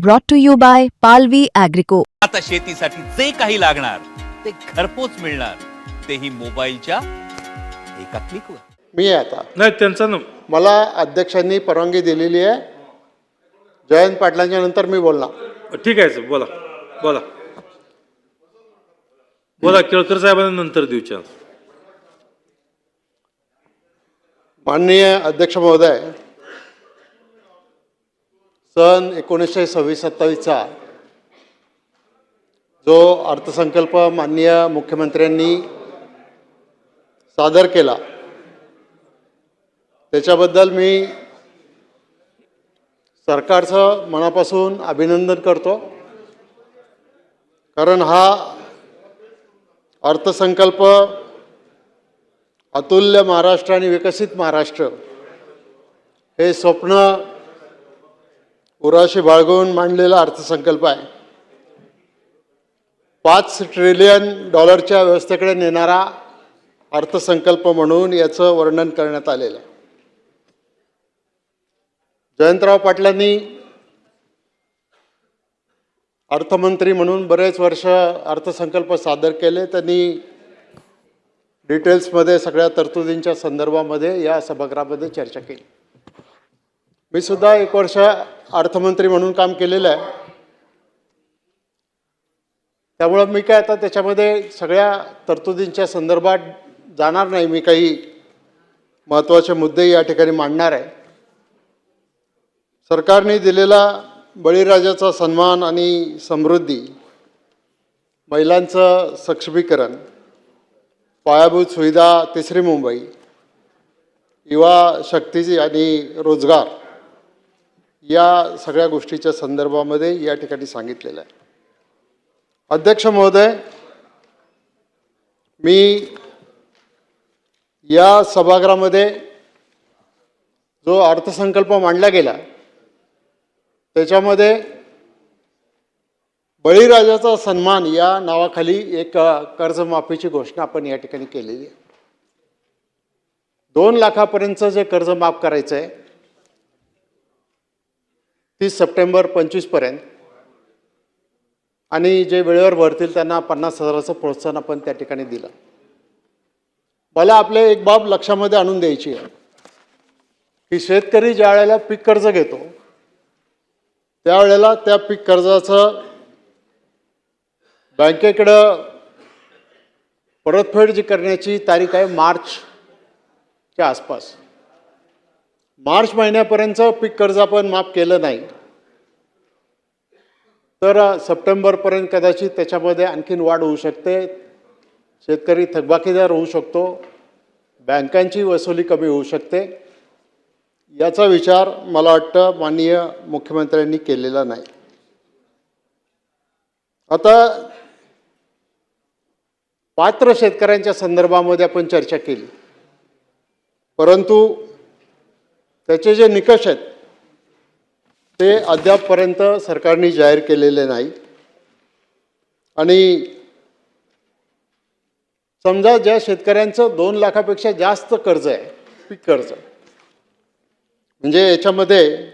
brought to you by Palvi Agrico. आता शेतीसाठी जे काही लागणार ते घरपोच मिळणार, तेही मोबाईलच्या एका क्लिकवर. मी आहे आता. नाही त्यांचा ना मला अध्यक्षांनी परवानगी दिलेली आहे. जयंत पाटलांच्या नंतर मी बोलणार. ठीक आहे सर, बोला बोला बोला. केळकर साहेबांना नंतर देऊ चान्स. माननीय अध्यक्ष महोदय, सन 1926-27चा जो अर्थसंकल्प माननीय मुख्यमंत्र्यांनी सादर केला त्याच्याबद्दल मी सरकारचं मनापासून अभिनंदन करतो. कारण हा अर्थसंकल्प अतुल्य महाराष्ट्र आणि विकसित महाराष्ट्र हे स्वप्न उराशी बाळगून मांडलेला अर्थसंकल्प आहे. $5 ट्रिलियन व्यवस्थेकडे नेणारा अर्थसंकल्प म्हणून याचं वर्णन करण्यात आलेलं आहे. जयंतराव पाटलांनी अर्थमंत्री म्हणून बरेच वर्ष अर्थसंकल्प सादर केले. त्यांनी डिटेल्समध्ये सगळ्या तरतुदींच्या संदर्भामध्ये या सभागृहामध्ये चर्चा केली. मी सुद्धा 1 वर्ष अर्थमंत्री म्हणून काम केलेलं आहे. त्यामुळं मी काय आता त्याच्यामध्ये सगळ्या तरतुदींच्या संदर्भात जाणार नाही. मी काही महत्त्वाचे मुद्दे या ठिकाणी मांडणार आहे. सरकारने दिलेला बळीराजाचा सन्मान आणि समृद्धी, महिलांचं सक्षमीकरण, पायाभूत सुविधा, तिसरी मुंबई, युवा शक्ती आणि रोजगार या सगळ्या गोष्टीच्या संदर्भामध्ये या ठिकाणी सांगितलेलं आहे. अध्यक्ष महोदय, मी या सभागृहामध्ये जो अर्थसंकल्प मांडला गेला त्याच्यामध्ये बळीराजाचा सन्मान या नावाखाली एक कर्जमाफीची घोषणा आपण या ठिकाणी केलेली आहे. 2 लाखापर्यंतचं जे कर्ज माफ करायचं आहे 30 सप्टेंबर 25पर्यंत, आणि जे वेळेवर भरतील त्यांना 50,000चं प्रोत्साहन आपण त्या ठिकाणी दिलं. मला आपल्या एक बाब लक्षामध्ये आणून द्यायची आहे की शेतकरी ज्या वेळेला पीक कर्ज घेतो त्यावेळेला त्या पीक कर्जाचं बँकेकडं परतफेड जी करण्याची तारीख आहे मार्चच्या आसपास. मार्च महिन्यापर्यंत पीक कर्ज आपण माफ केलं नाही तर सप्टेंबरपर्यंत कदाचित त्याच्यामध्ये आणखीन वाढ होऊ शकते. शेतकरी थकबाकीदार होऊ शकतो, बँकांची वसुली कमी होऊ शकते. याचा विचार मला वाटतं माननीय मुख्यमंत्र्यांनी केलेला नाही. आता पात्र शेतकऱ्यांच्या संदर्भामध्ये आपण चर्चा केली, परंतु त्याचे जे निकष आहेत ते अद्यापपर्यंत सरकारने जाहीर केलेले नाही. आणि समजा ज्या शेतकऱ्यांचं 2 लाखापेक्षा जास्त कर्ज आहे, पीक कर्ज, म्हणजे याच्यामध्ये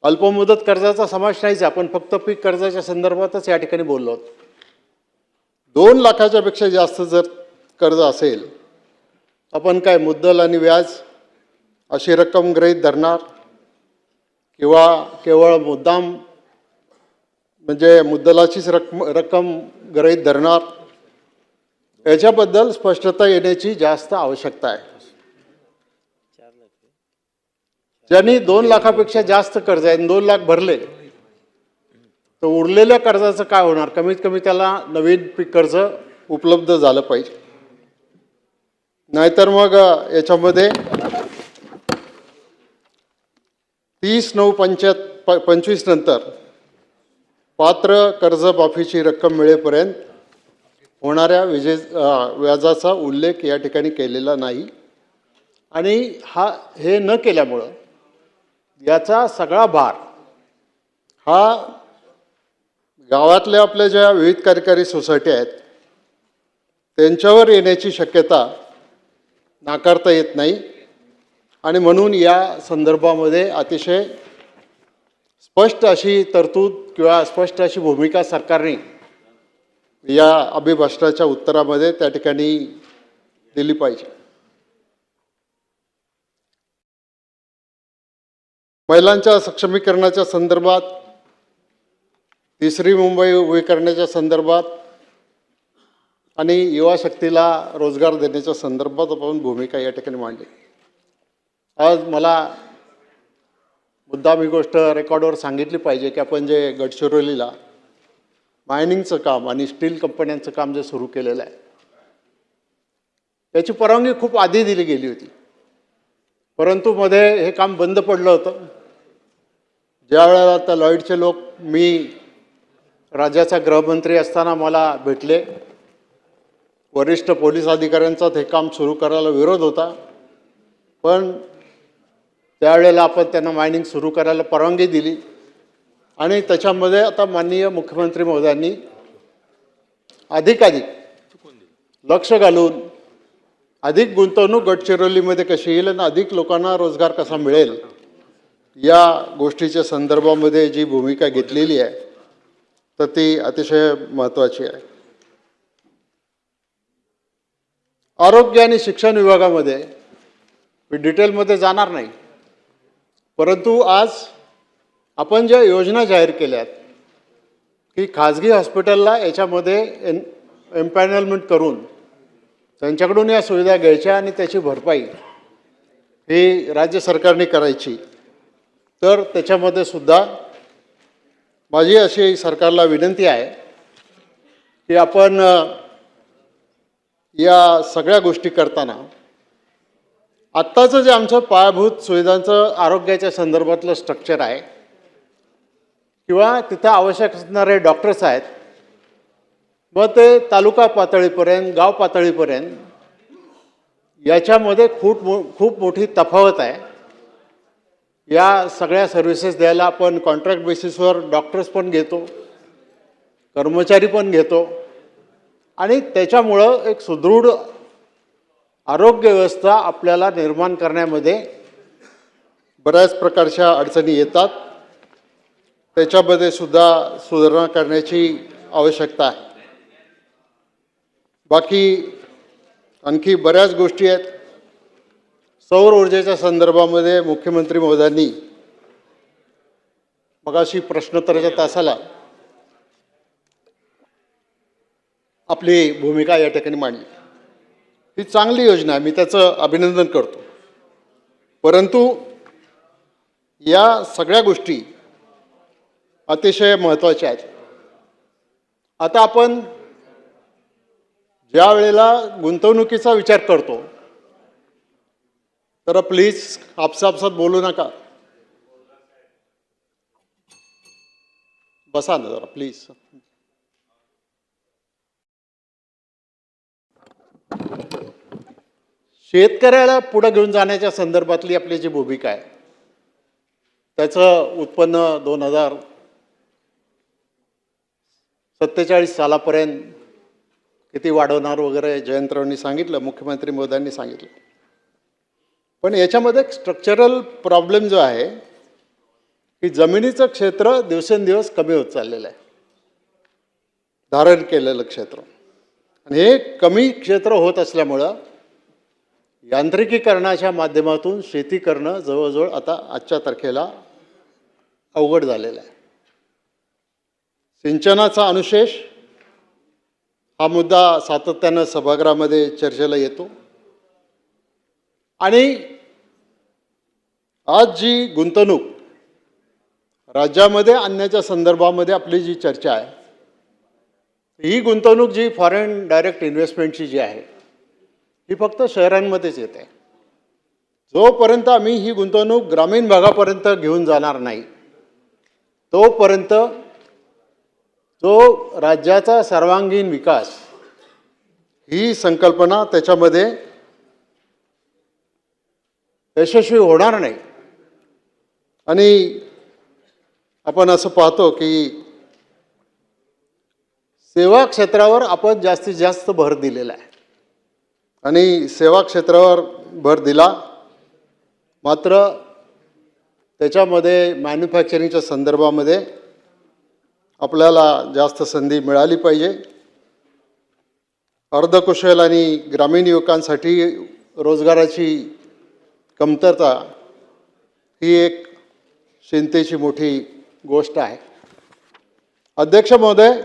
अल्पमुदत कर्जाचा समावेश नाहीच, आपण फक्त पीक कर्जाच्या संदर्भातच या ठिकाणी बोललो आहोत. 2 लाखाच्या पेक्षा जास्त जर कर्ज असेल, आपण काय मुद्दल आणि व्याज अशी रक्कम गृहीत धरणार किंवा केवळ मुद्दाम म्हणजे मुद्दलाचीच रक्कम गृहीत धरणार, याच्याबद्दल स्पष्टता येण्याची जास्त आवश्यकता आहे. ज्यांनी 2 लाखापेक्षा जास्त कर्ज आहे, 2 लाख भरले, तर उरलेल्या कर्जाचं काय होणार? कमीत कमी त्याला नवीन पीक कर्ज उपलब्ध झालं पाहिजे. नाहीतर मग याच्यामध्ये 30/9/25 नंतर पात्र कर्जमाफीची रक्कम मिळेपर्यंत होणाऱ्या व्याजाचा उल्लेख या ठिकाणी केलेला नाही. आणि हे न केल्यामुळं याचा सगळा भार हा गावातल्या आपल्या ज्या विविध कार्यकारी सोसायटी आहेत त्यांच्यावर येण्याची शक्यता नाकारता येत नाही. आणि म्हणून या संदर्भामध्ये अतिशय स्पष्ट अशी तरतूद किंवा स्पष्ट अशी भूमिका सरकारने या अभिभाषणाच्या उत्तरामध्ये त्या ठिकाणी दिली पाहिजे. महिलांच्या सक्षमीकरणाच्या संदर्भात, तिसरी मुंबई उभी करण्याच्या संदर्भात आणि युवा शक्तीला रोजगार देण्याच्या संदर्भात आपण भूमिका या ठिकाणी मांडली. आज मला मुद्दाम ही गोष्ट रेकॉर्डवर सांगितली पाहिजे की आपण जे गडचिरोलीला मायनिंगचं काम आणि स्टील कंपन्यांचं काम जे सुरू केलेलं आहे त्याची परवानगी खूप आधी दिली गेली होती, परंतु मध्ये हे काम बंद पडलं होतं. ज्या वेळेला आता लॉईडचे लोक मी राज्याचा गृहमंत्री असताना मला भेटले, वरिष्ठ पोलीस अधिकाऱ्यांचा ते काम सुरू करायला विरोध होता, पण त्यावेळेला आपण त्यांना मायनिंग सुरू करायला परवानगी दिली आणि त्याच्यामध्ये आता माननीय मुख्यमंत्री महोदयांनी अधिकाधिक लक्ष घालून अधिक गुंतवणूक गडचिरोलीमध्ये कशी येईल आणि अधिक लोकांना रोजगार कसा मिळेल या गोष्टीच्या संदर्भामध्ये जी भूमिका घेतलेली आहे तर ती अतिशय महत्त्वाची आहे. आरोग्य आणि शिक्षण विभागामध्ये मी डिटेलमध्ये जाणार नाही, परंतु आज आपण ज्या योजना जाहीर केल्यात की खाजगी हॉस्पिटलला याच्यामध्ये एम्पॅनलमेंट करून त्यांच्याकडून या सुविधा घ्यायच्या आणि त्याची भरपाई ही राज्य सरकारने करायची, तर त्याच्यामध्ये सुद्धा माझी अशी सरकारला विनंती आहे की आपण या सगळ्या गोष्टी करताना आत्ताचं जे आमचं पायाभूत सुविधांचं आरोग्याच्या संदर्भातलं स्ट्रक्चर आहे किंवा तिथं आवश्यक असणारे डॉक्टर्स आहेत, मग ते तालुका पातळीपर्यंत गाव पातळीपर्यंत याच्यामध्ये खूप मोठी तफावत आहे. या सगळ्या सर्व्हिसेस द्यायला आपण कॉन्ट्रॅक्ट बेसिसवर डॉक्टर्स पण घेतो, कर्मचारी पण घेतो आणि त्याच्यामुळं एक सुदृढ आरोग्य व्यवस्था आपल्याला निर्माण करण्यामध्ये बऱ्याच प्रकारच्या अडचणी येतात. त्याच्यामध्ये सुद्धा सुधारणा करण्याची आवश्यकता आहे. बाकी आणखी बऱ्याच गोष्टी आहेत. सौर ऊर्जेच्या संदर्भामध्ये मुख्यमंत्री महोदयांनी मगाशी प्रश्नोत्तराच्या तासाला आपली भूमिका या ठिकाणी मांडली. ही चांगली योजना आहे, मी त्याचं अभिनंदन करतो, परंतु या सगळ्या गोष्टी अतिशय महत्त्वाच्या आहेत. आता आपण ज्या वेळेला गुंतवणुकीचा विचार करतो तर प्लीज आपसापसात बोलू नका, बसा ना जरा प्लीज. शेतकऱ्याला पुढे घेऊन जाण्याच्या संदर्भातली आपली जी भूमिका आहे त्याचं उत्पन्न 2047 सालापर्यंत किती वाढवणार वगैरे जयंतरावांनी सांगितलं, मुख्यमंत्री महोदयांनी सांगितलं. पण याच्यामध्ये एक स्ट्रक्चरल प्रॉब्लेम जो आहे की जमिनीचं क्षेत्र दिवसेंदिवस कमी होत चाललेलं आहे, धारण केलेलं क्षेत्र, आणि हे कमी क्षेत्र होत असल्यामुळं यांत्रिकीकरणाच्या माध्यमातून शेती करणं जवळजवळ आता आजच्या तारखेला अवघड झालेलं आहे. सिंचनाचा अनुशेष हा मुद्दा सातत्यानं सभागृहामध्ये चर्चेला येतो आणि आज जी गुंतवणूक राज्यामध्ये आणण्याच्या संदर्भामध्ये आपली जी चर्चा आहे, ही गुंतवणूक जी फॉरेन डायरेक्ट इन्व्हेस्टमेंटची जी आहे ही फक्त शहरांमध्येच येते. जोपर्यंत आम्ही ही गुंतवणूक ग्रामीण भागापर्यंत घेऊन जाणार नाही तोपर्यंत जो राज्याचा सर्वांगीण विकास ही संकल्पना त्याच्यामध्ये यशस्वी होणार नाही. आणि आपण असं पाहतो की सेवा क्षेत्रावर आपण जास्तीत जास्त भर दिलेला आहे आणि सेवा क्षेत्रावर भर दिला, मात्र त्याच्यामध्ये मॅन्युफॅक्चरिंगच्या संदर्भामध्ये आपल्याला जास्त संधी मिळाली पाहिजे. अर्धकुशल आणि ग्रामीण युवकांसाठी रोजगाराची कमतरता ही एक चिंतेची मोठी गोष्ट आहे. अध्यक्ष महोदय,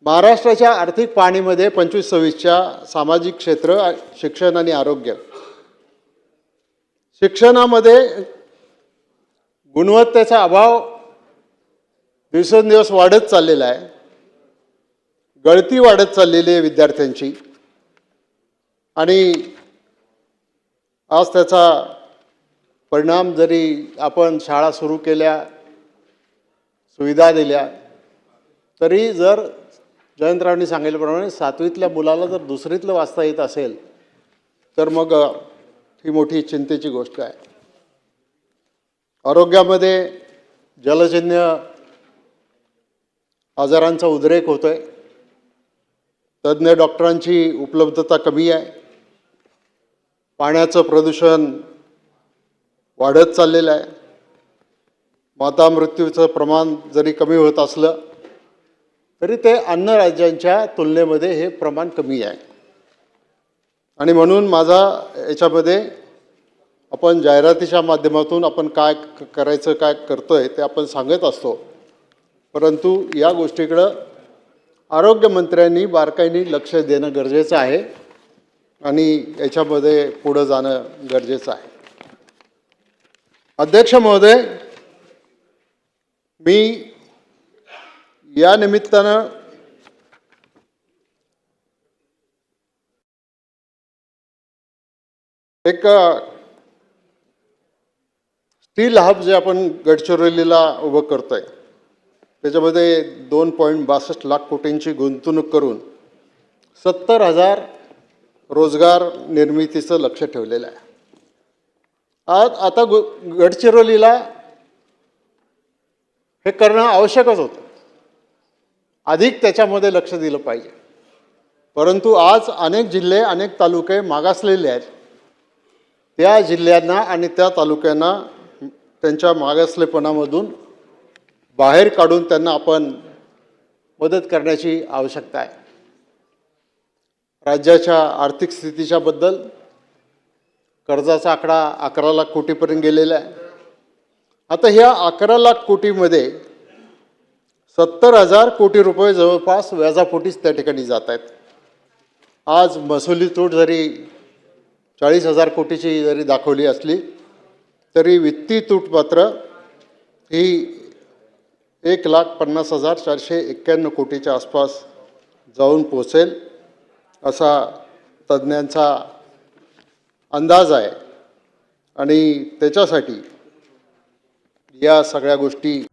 महाराष्ट्राच्या आर्थिक पाहणीमध्ये 25-26च्या सामाजिक क्षेत्र, शिक्षण आणि आरोग्य, शिक्षणामध्ये गुणवत्तेचा अभाव दिवसेंदिवस वाढत चाललेला आहे. गळती वाढत चाललेली आहे विद्यार्थ्यांची आणि आज त्याचा परिणाम जरी आपण शाळा सुरू केल्या, सुविधा दिल्या, तरी जर जयंतरावांनी सांगितल्याप्रमाणे 7वीतल्या मुलाला जर 2रीतलं वाचता येत असेल तर मग ही मोठी चिंतेची गोष्ट आहे. आरोग्यामध्ये जलजन्य आजारांचा उद्रेक होतोय. तज्ज्ञ डॉक्टरांची उपलब्धता कमी आहे. पाण्याचं प्रदूषण वाढत चाललेलं आहे. माता मृत्यूचं प्रमाण जरी कमी होत असलं तरी ते अन्य राज्यांच्या तुलनेमध्ये हे प्रमाण कमी आहे. आणि म्हणून माझा याच्यामध्ये आपण जाहिरातीच्या माध्यमातून आपण काय करायचं, काय करतोय ते आपण सांगत असतो, परंतु या गोष्टीकडं आरोग्यमंत्र्यांनी बारकाईने लक्ष देणं गरजेचं आहे आणि याच्यामध्ये पुढं जाणं गरजेचं आहे. अध्यक्ष महोदय, मी या निमित्तानं एक स्टील हब जे आपण गडचिरोलीला उभं करतोय त्याच्यामध्ये 2.62 लाख कोटींची गुंतवणूक करून 70,000 रोजगार निर्मितीचं लक्ष ठेवलेलं आहे. आता गडचिरोलीला हे करणं आवश्यकच होतं. अधिक त्याच्यामध्ये लक्ष दिलं पाहिजे. परंतु आज अनेक जिल्हे, अनेक तालुके मागासलेले आहेत. त्या जिल्ह्यांना आणि त्या तालुक्यांना त्यांच्या मागासलेपणामधून बाहेर काढून त्यांना आपण मदत करण्याची आवश्यकता आहे. राज्याच्या आर्थिक स्थितीच्या बद्दल कर्जाचा आकडा 11 लाख कोटीपर्यंत गेलेला आहे. आता ह्या 11 लाख कोटीमध्ये 70,000 कोटी रुपये जवळपास व्याजापोटीच त्या ठिकाणी जात आहेत. आज महसुली तूट जरी 40,000 कोटीची जरी दाखवली असली तरी वित्तीय तूट मात्र ही 1,50,491 कोटीच्या आसपास जाऊन पोचेल असा तज्ज्ञांचा अंदाज आहे. आणि त्याच्यासाठी या सगळ्या गोष्टी